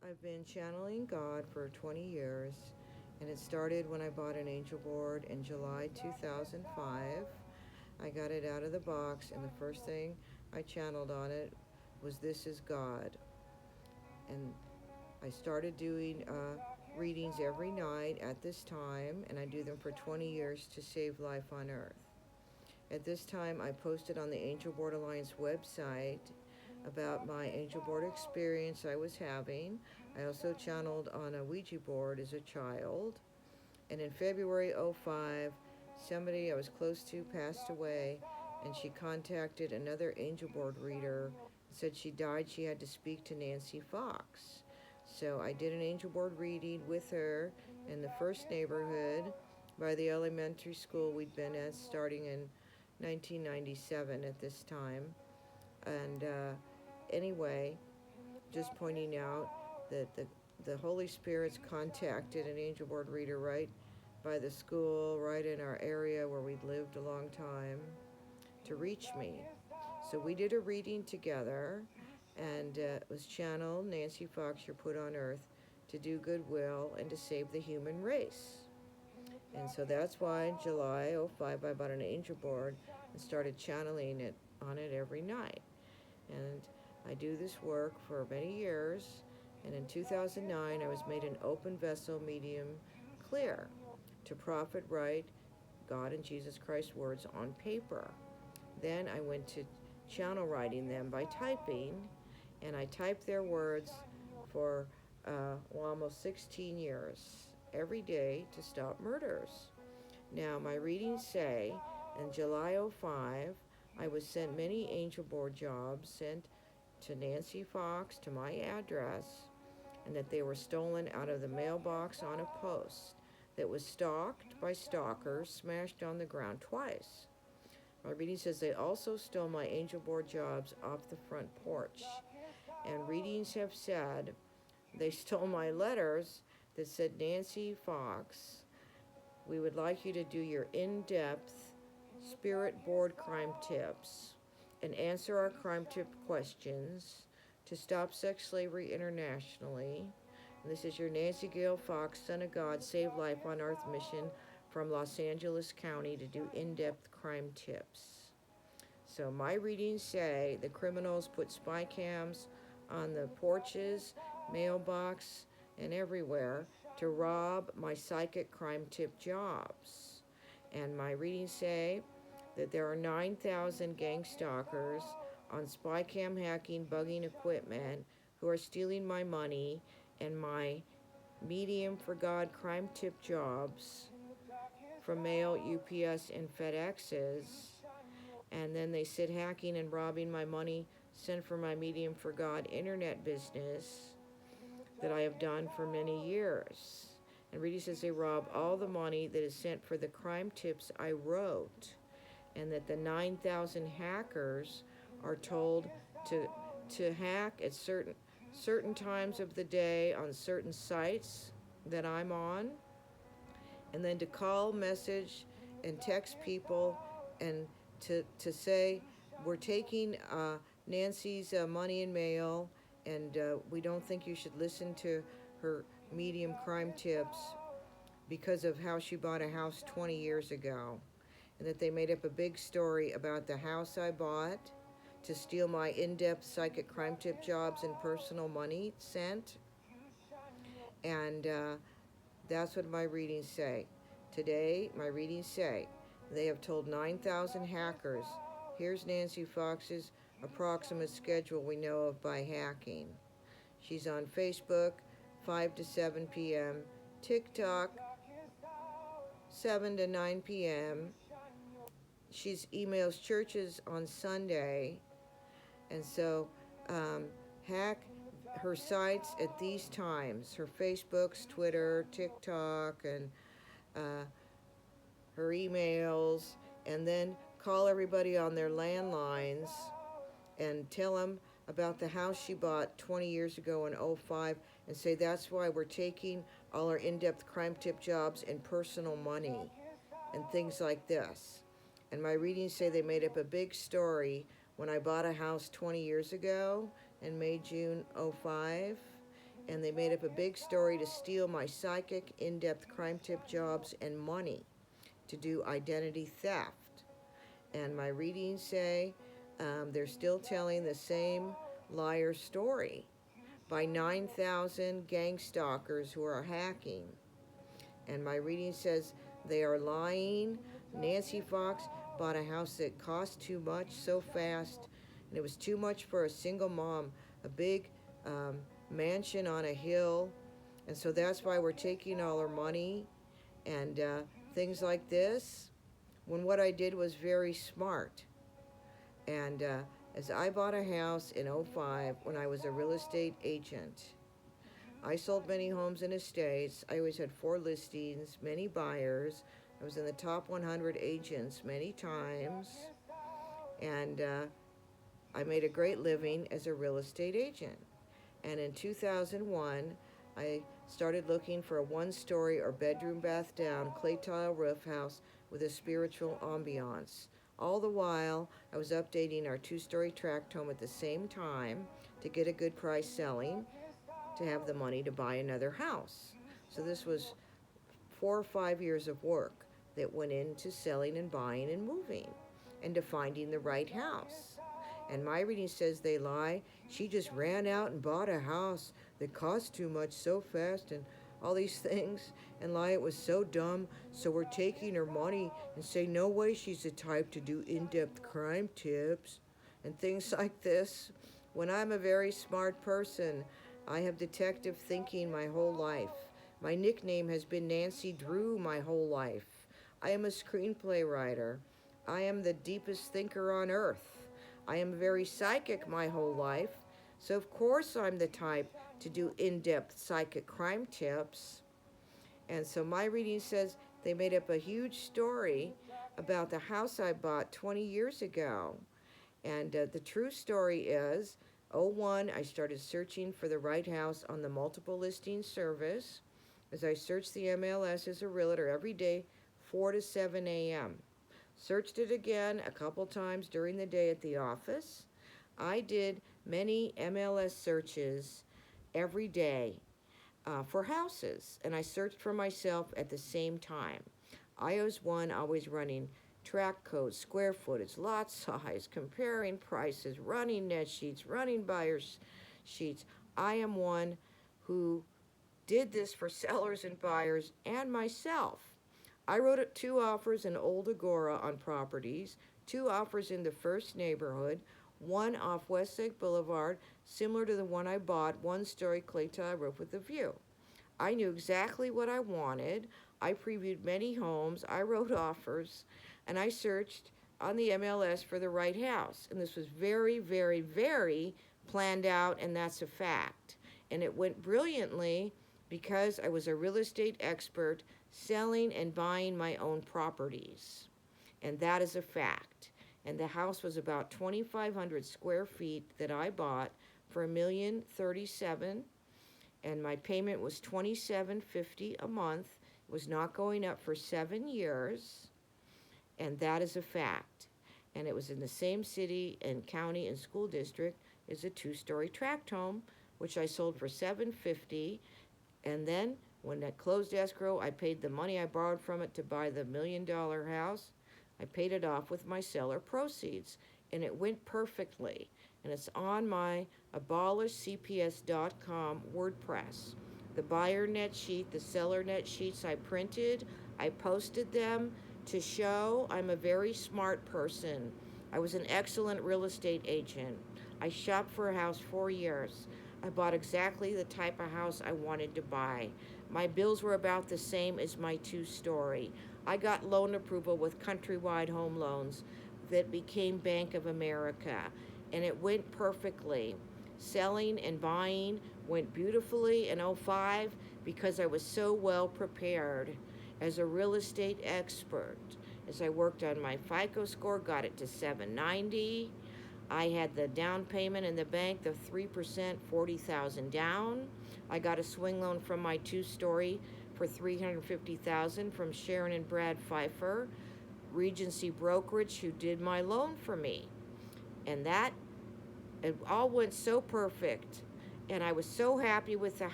I've been channeling God for 20 years, and it started when I bought an angel board in July 2005. I got it out of the box, and the first thing I channeled on it was "This is God." And I started doing readings every night at this time, and I do them for 20 years to save life on earth. At this time, I posted on the Angel Board Alliance website about my angel board experience I was having. I also channeled on a Ouija board as a child. And in February '05, somebody I was close to passed away, and she contacted another angel board reader, said she died, she had to speak to Nancy Fox. So I did an angel board reading with her in the first neighborhood by the elementary school we'd been at starting in 1997 at this time. And anyway, just pointing out that the Holy Spirit's contacted an angel board reader right by the school, right in our area where we'd lived a long time, to reach me. So we did a reading together, and it was channeled Nancy Fox, you're put on earth to do goodwill and to save the human race. And so that's why in July '05 I bought an angel board and started channeling it on it every night. And I do this work for many years. And in 2009, I was made an open vessel medium clear to prophet write God and Jesus Christ words on paper. Then I went to channel writing them by typing, and I typed their words for almost 16 years every day to stop murders. Now, my readings say in July '05, I was sent many angel board jobs sent to Nancy Fox to my address, and that they were stolen out of the mailbox on a post that was stalked by stalkers, smashed on the ground twice. My reading says they also stole my angel board jobs off the front porch. And readings have said they stole my letters that said, Nancy Fox, we would like you to do your in-depth spirit board crime tips and answer our crime tip questions to stop sex slavery internationally. And this is your Nancy Gail Fox, Son of God, Save Life on Earth mission from Los Angeles County to do in-depth crime tips. So my readings say the criminals put spy cams on the porches, mailbox, and everywhere to rob my psychic crime tip jobs. And my readings say that there are 9,000 gang stalkers on spy cam hacking, bugging equipment who are stealing my money and my medium for God crime tip jobs from mail, UPS, and FedExes. And then they sit hacking and robbing my money sent for my medium for God internet business that I have done for many years. And Reedy says they rob all the money that is sent for the crime tips I wrote, and that the 9,000 hackers are told to hack at certain times of the day on certain sites that I'm on, and then to call, message, and text people, and to say we're taking Nancy's money and mail, and we don't think you should listen to her medium crime tips because of how she bought a house 20 years ago, and that they made up a big story about the house I bought to steal my in-depth psychic crime tip jobs and personal money sent. And that's what my readings say. Today, my readings say they have told 9,000 hackers, here's Nancy Fox's approximate schedule we know of by hacking. She's on Facebook, 5 to 7 p.m., TikTok, 7 to 9 p.m. She's emails churches on Sunday, and so hack her sites at these times, her Facebooks, Twitter, TikTok, and uh, her emails, and then call everybody on their landlines and tell them about the house she bought 20 years ago in '05, and say that's why we're taking all our in-depth crime tip jobs and personal money and things like this. And my readings say they made up a big story when I bought a house 20 years ago in May, June '05, and they made up a big story to steal my psychic, in-depth crime tip jobs and money to do identity theft. And my readings say they're still telling the same liar story by 9,000 gang stalkers who are hacking. And my reading says they are lying. Nancy Fox bought a house that cost too much so fast, and it was too much for a single mom, a big mansion on a hill. And so that's why we're taking all her money and things like this, when what I did was very smart. And as I bought a house in '05 when I was a real estate agent, I sold many homes and estates. I always had 4 listings, many buyers. I was in the top 100 agents many times. And I made a great living as a real estate agent. And in 2001, I started looking for a 1-story or bedroom bath down clay tile roof house with a spiritual ambiance. All the while, I was updating our 2-story tract home at the same time to get a good price selling, to have the money to buy another house. So this was 4 or 5 years of work that went into selling and buying and moving and to finding the right house. And my reading says they lie. She just ran out and bought a house that cost too much so fast and all these things, and lie it was so dumb, so we're taking her money and say no way she's the type to do in-depth crime tips and things like this. When I'm a very smart person, I have detective thinking my whole life. My nickname has been Nancy Drew my whole life. I am a screenplay writer. I am the deepest thinker on earth. I am very psychic my whole life, so of course I'm the type to do in-depth psychic crime tips. And so my reading says they made up a huge story about the house I bought 20 years ago. And the true story is, '01, I started searching for the right house on the multiple listing service as I searched the MLS as a realtor every day, 4 to 7 a.m. Searched it again a couple times during the day at the office. I did many MLS searches every day for houses, and I searched for myself at the same time. iOS 1 always running tract codes, square footage, lot size, comparing prices, running net sheets, running buyers sheets. I am one who did this for sellers and buyers and myself. I wrote 2 offers in Old Agora on properties, 2 offers in the first neighborhood, 1 off Westlake Boulevard, similar to the one I bought, 1-story clay tile roof with a view. I knew exactly what I wanted. I previewed many homes. I wrote offers, and I searched on the MLS for the right house. And this was very, very, very planned out, and that's a fact. And it went brilliantly because I was a real estate expert selling and buying my own properties. And that is a fact. And the house was about 2,500 square feet that I bought for $1,037,000, and my payment was $27.50 a month. It was not going up for 7 years, and that is a fact. And it was in the same city and county and school district as a 2-story tract home, which I sold for $750. And then when that closed escrow, I paid the money I borrowed from it to buy the $1 million house. I paid it off with my seller proceeds, and it went perfectly. And it's on my abolishcps.com WordPress. The buyer net sheet, the seller net sheets I printed, I posted them to show I'm a very smart person. I was an excellent real estate agent. I shopped for a house 4 years. I bought exactly the type of house I wanted to buy. My bills were about the same as my 2-story. I got loan approval with Countrywide Home Loans that became Bank of America, and it went perfectly. Selling and buying went beautifully in '05 because I was so well prepared as a real estate expert. As I worked on my FICO score, got it to 790. I had the down payment in the bank, the 3%, 40,000 down. I got a swing loan from my 2-story for $350,000 from Sharon and Brad Pfeiffer, Regency Brokerage, who did my loan for me. And that, it all went so perfect. And I was so happy with the